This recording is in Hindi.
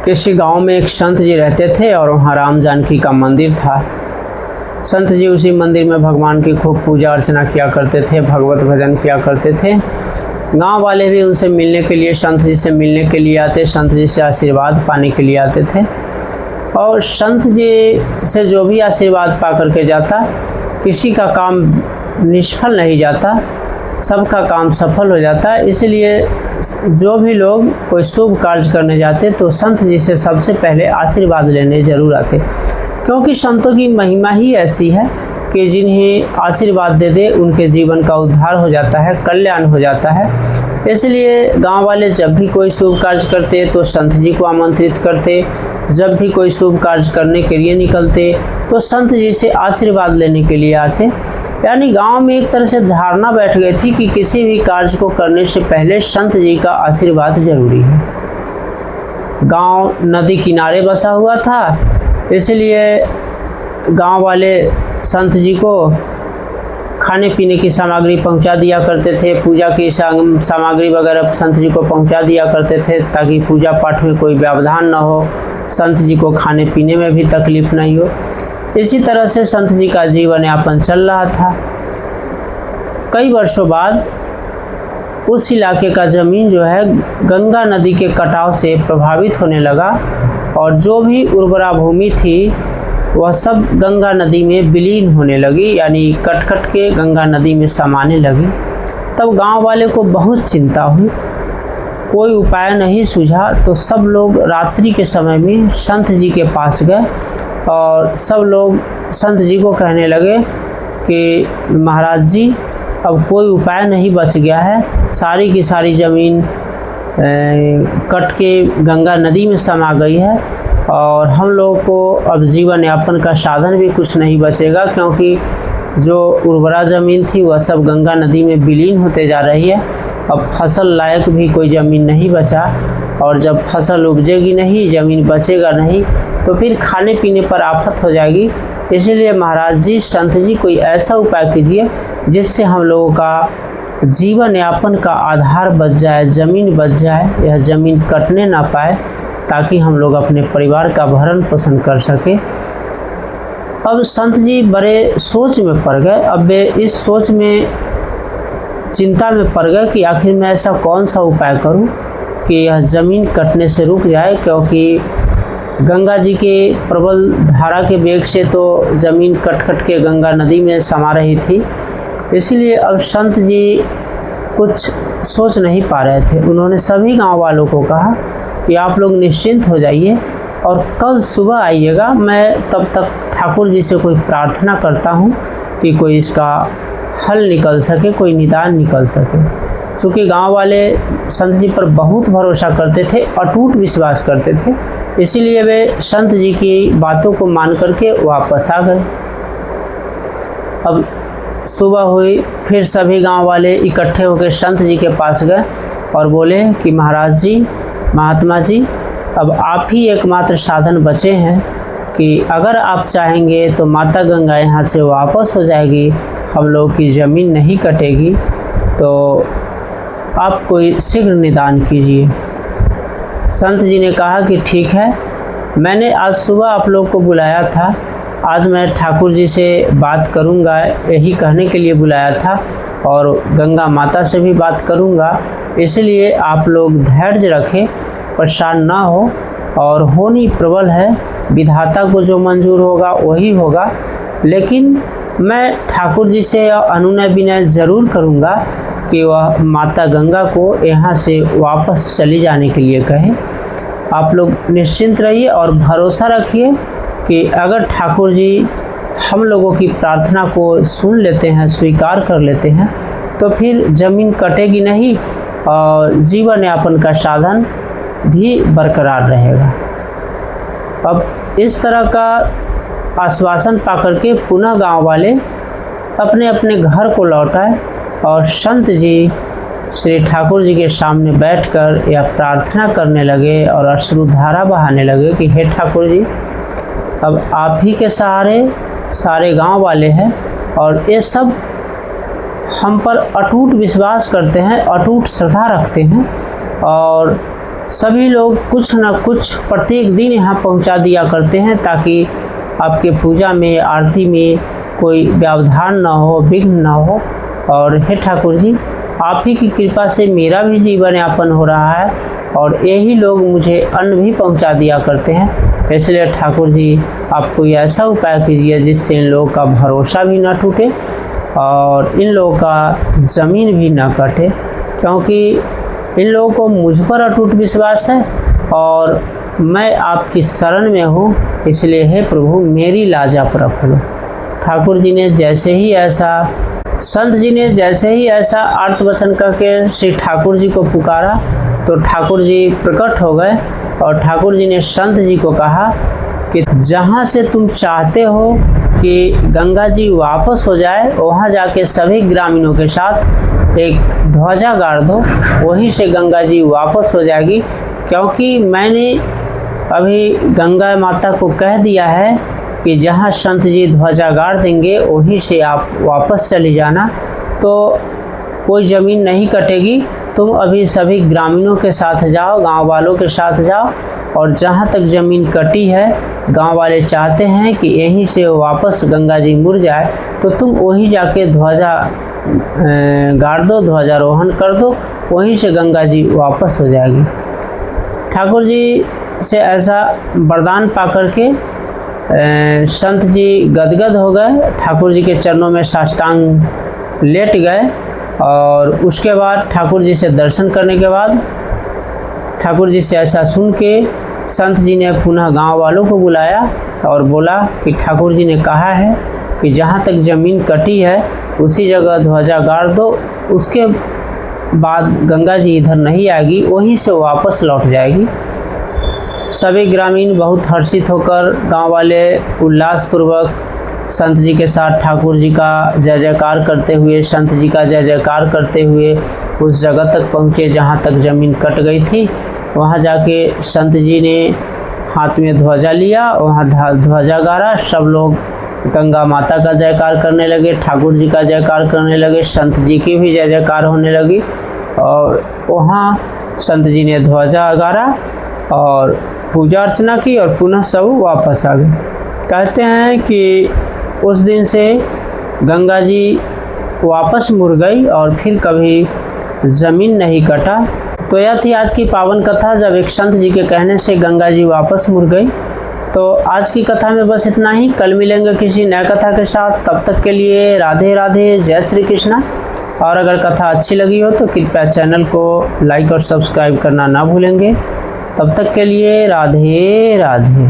किसी गांव में एक संत जी रहते थे और वहाँ राम जानकी का मंदिर था। संत जी उसी मंदिर में भगवान की खूब पूजा अर्चना किया करते थे, भगवत भजन किया करते थे। गांव वाले भी उनसे मिलने के लिए, संत जी से मिलने के लिए आते, संत जी से आशीर्वाद पाने के लिए आते थे। और संत जी से जो भी आशीर्वाद पा करके जाता, किसी का काम निष्फल नहीं जाता, सबका काम सफल हो जाता है। इसलिए जो भी लोग कोई शुभ कार्य करने जाते तो संत जी से सबसे पहले आशीर्वाद लेने जरूर आते, क्योंकि संतों की महिमा ही ऐसी है कि जिन्हें आशीर्वाद दे दे उनके जीवन का उद्धार हो जाता है, कल्याण हो जाता है। इसलिए गांव वाले जब भी कोई शुभ कार्य करते तो संत जी को आमंत्रित करते, जब भी कोई शुभ कार्य करने के लिए निकलते तो संत जी से आशीर्वाद लेने के लिए आते। यानी गांव में एक तरह से धारणा बैठ गई थी कि किसी भी कार्य को करने से पहले संत जी का आशीर्वाद जरूरी है। गांव नदी किनारे बसा हुआ था, इसलिए गांव वाले संत जी को खाने पीने की सामग्री पहुंचा दिया करते थे, पूजा की सामग्री वगैरह संत जी को पहुंचा दिया करते थे, ताकि पूजा पाठ में कोई व्यवधान न हो, संत जी को खाने पीने में भी तकलीफ नहीं हो। इसी तरह से संत जी का जीवन यापन चल रहा था। कई वर्षों बाद उस इलाके का ज़मीन जो है गंगा नदी के कटाव से प्रभावित होने लगा और जो भी उर्वरा भूमि थी वह सब गंगा नदी में विलीन होने लगी, यानी कट कट के गंगा नदी में समाने लगी। तब गांव वाले को बहुत चिंता हुई, कोई उपाय नहीं सूझा, तो सब लोग रात्रि के समय में संत जी के पास गए और सब लोग संत जी को कहने लगे कि महाराज जी, अब कोई उपाय नहीं बच गया है, सारी की सारी ज़मीन कट के गंगा नदी में समा गई है और हम लोगों को अब जीवन यापन का साधन भी कुछ नहीं बचेगा, क्योंकि जो उर्वरा ज़मीन थी वह सब गंगा नदी में विलीन होते जा रही है। अब फसल लायक भी कोई ज़मीन नहीं बचा, और जब फसल उपजेगी नहीं, ज़मीन बचेगा नहीं, तो फिर खाने पीने पर आफत हो जाएगी। इसलिए महाराज जी, संत जी, कोई ऐसा उपाय कीजिए जिससे हम लोगों का जीवन यापन का आधार बच जाए, ज़मीन बच जाए, यह ज़मीन कटने ना पाए, ताकि हम लोग अपने परिवार का भरण पोषण कर सके। अब संत जी बड़े सोच में पड़ गए। अब वे इस सोच में, चिंता में पड़ गए कि आखिर मैं ऐसा कौन सा उपाय करूं कि यह ज़मीन कटने से रुक जाए, क्योंकि गंगा जी के प्रबल धारा के वेग से तो ज़मीन कट कट के गंगा नदी में समा रही थी। इसलिए अब संत जी कुछ सोच नहीं पा रहे थे। उन्होंने सभी गांव वालों को कहा कि आप लोग निश्चिंत हो जाइए और कल सुबह आइएगा, मैं तब तक ठाकुर जी से कोई प्रार्थना करता हूँ कि कोई इसका हल निकल सके, कोई निदान निकल सके। चूँकि गांव वाले संत जी पर बहुत भरोसा करते थे, अटूट विश्वास करते थे, इसीलिए वे संत जी की बातों को मान करके वापस आ गए। अब सुबह हुई, फिर सभी गांव वाले इकट्ठे होकर संत जी के पास गए और बोले कि महाराज जी, महात्मा जी, अब आप ही एकमात्र साधन बचे हैं कि अगर आप चाहेंगे तो माता गंगा यहाँ से वापस हो जाएगी, हम लोग की ज़मीन नहीं कटेगी, तो आप कोई शीघ्र निदान कीजिए। संत जी ने कहा कि ठीक है, मैंने आज सुबह आप लोग को बुलाया था, आज मैं ठाकुर जी से बात करूंगा, यही कहने के लिए बुलाया था, और गंगा माता से भी बात करूंगा। इसलिए आप लोग धैर्य रखें, परेशान ना हो, और होनी प्रबल है, विधाता को जो मंजूर होगा वही होगा। लेकिन मैं ठाकुर जी से अनुनय विनय ज़रूर करूंगा कि वह माता गंगा को यहाँ से वापस चली जाने के लिए कहें। आप लोग निश्चिंत रहिए और भरोसा रखिए कि अगर ठाकुर जी हम लोगों की प्रार्थना को सुन लेते हैं, स्वीकार कर लेते हैं, तो फिर ज़मीन कटेगी नहीं और जीवन यापन का साधन भी बरकरार रहेगा। अब इस तरह का आश्वासन पाकर के पुनः गांव वाले अपने अपने घर को लौट आए और संत जी श्री ठाकुर जी के सामने बैठकर यह प्रार्थना करने लगे और अश्रुधारा बहाने लगे कि हे ठाकुर जी, अब आप ही के सहारे सारे गांव वाले हैं और ये सब हम पर अटूट विश्वास करते हैं, अटूट श्रद्धा रखते हैं, और सभी लोग कुछ न कुछ प्रत्येक दिन यहाँ पहुँचा दिया करते हैं ताकि आपके पूजा में, आरती में कोई व्यवधान न हो, विघ्न न हो। और हे ठाकुर जी, आप ही की कृपा से मेरा भी जीवन यापन हो रहा है और यही लोग मुझे अन्न भी पहुंचा दिया करते हैं। इसलिए ठाकुर जी, आप कोई ऐसा उपाय कीजिए जिससे इन लोगों का भरोसा भी ना टूटे और इन लोगों का ज़मीन भी ना कटे, क्योंकि इन लोगों को मुझ पर अटूट विश्वास है और मैं आपकी शरण में हूँ। इसलिए हे प्रभु, मेरी लाज आप रख लो। ठाकुर जी ने जैसे ही ऐसा, संत जी ने जैसे ही ऐसा अर्थ वचन करके श्री ठाकुर जी को पुकारा तो ठाकुर जी प्रकट हो गए और ठाकुर जी ने संत जी को कहा कि जहाँ से तुम चाहते हो कि गंगा जी वापस हो जाए, वहाँ जाके सभी ग्रामीणों के साथ एक ध्वजा गाड़ दो, वहीं से गंगा जी वापस हो जाएगी। क्योंकि मैंने अभी गंगा माता को कह दिया है कि जहाँ संत जी ध्वजा गाड़ देंगे वहीं से आप वापस चली जाना, तो कोई ज़मीन नहीं कटेगी। तुम अभी सभी ग्रामीणों के साथ जाओ, गांव वालों के साथ जाओ और जहाँ तक ज़मीन कटी है गांव वाले चाहते हैं कि यहीं से वापस गंगा जी मुड़ जाए, तो तुम वहीं जाके ध्वजा गाड़ दो, ध्वजारोहण कर दो, वहीं से गंगा जी वापस हो जाएगी। ठाकुर जी से ऐसा वरदान पा करके संत जी गदगद हो गए, ठाकुर जी के चरणों में साष्टांग लेट गए और उसके बाद ठाकुर जी से दर्शन करने के बाद ठाकुर जी से ऐसा सुन के संत जी ने पुनः गांव वालों को बुलाया और बोला कि ठाकुर जी ने कहा है कि जहाँ तक ज़मीन कटी है उसी जगह ध्वजा गाड़ दो, उसके बाद गंगा जी इधर नहीं आएगी, वहीं से वापस लौट जाएगी। सभी ग्रामीण बहुत हर्षित होकर, गांव वाले उल्लासपूर्वक संत जी के साथ ठाकुर जी का जय जयकार करते हुए, संत जी का जय जयकार करते हुए उस जगह तक पहुँचे जहाँ तक ज़मीन कट गई थी। वहाँ जाके संत जी ने हाथ में ध्वजा लिया, वहाँ ध्वजा गाड़ा, सब लोग गंगा माता का जयकार करने लगे, ठाकुर जी का जयकार करने लगे, संत जी की भी जय जयकार होने लगी और वहाँ संत जी ने ध्वजा गाड़ा और पूजा अर्चना की और पुनः सब वापस आ गए। कहते हैं कि उस दिन से गंगा जी वापस मुड़ गई और फिर कभी ज़मीन नहीं कटा। तो यह थी आज की पावन कथा, जब एक संत जी के कहने से गंगा जी वापस मुड़ गई। तो आज की कथा में बस इतना ही। कल मिलेंगे किसी नए कथा के साथ, तब तक के लिए राधे राधे, जय श्री कृष्णा। और अगर कथा अच्छी लगी हो तो कृपया चैनल को लाइक और सब्सक्राइब करना ना भूलेंगे। तब तक के लिए राधे राधे।